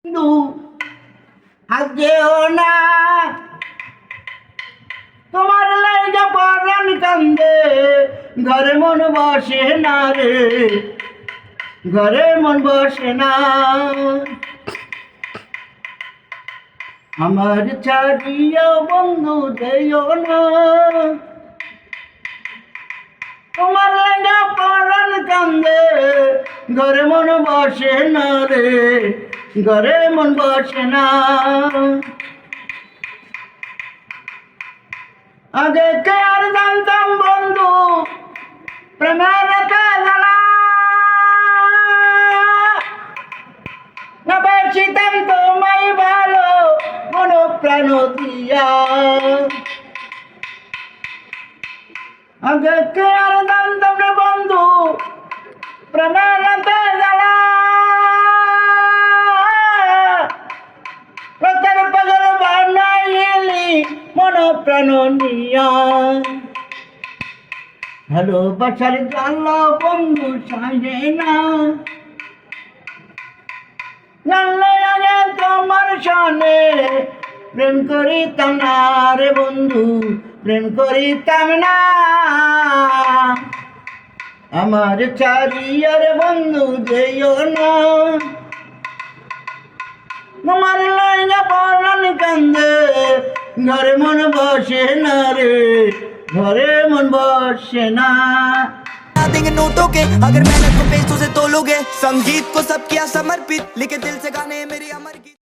বন্ধু আজ যেও না, তোমার লাইগা পরাণ কান্দে, ঘরে মন বসে না রে, ঘরে মন বসে না। আমার ছাড়িয়া বন্ধু যেও না, তোমার লাইগা পরাণ কান্দে, ঘরে মন বসে না রে, ঘরে মন বসে না। আগে কে আর জানতাম বন্ধু প্রেমের জ্বালা, না বেশিতাম তোমায় ভালো মন প্রাণ দিয়া। আগে কে আর জানতাম রে বন্ধু প্রেমের জ্বালা, প্রচার পাগল বানাইলি মন প্রাণ নিয়া। ভালোবাসার জ্বালা বন্ধু সাজে না, জানলে আগে তোমার সনে প্রেম করিতাম না রে বন্ধু, প্রেম করিতাম না। আমার চারিয়ার বন্ধু যেও না, তোমার লাইগা পরাণ কান্দে, ঘরে মন বসে না রে, ঘরে মন বসে না। देंगे नोटों के अगर मेहनत को पैसों से तोलोगे, संगीत को सब किया समर्पित, लिखे दिल से गाने मेरी अमर गीत।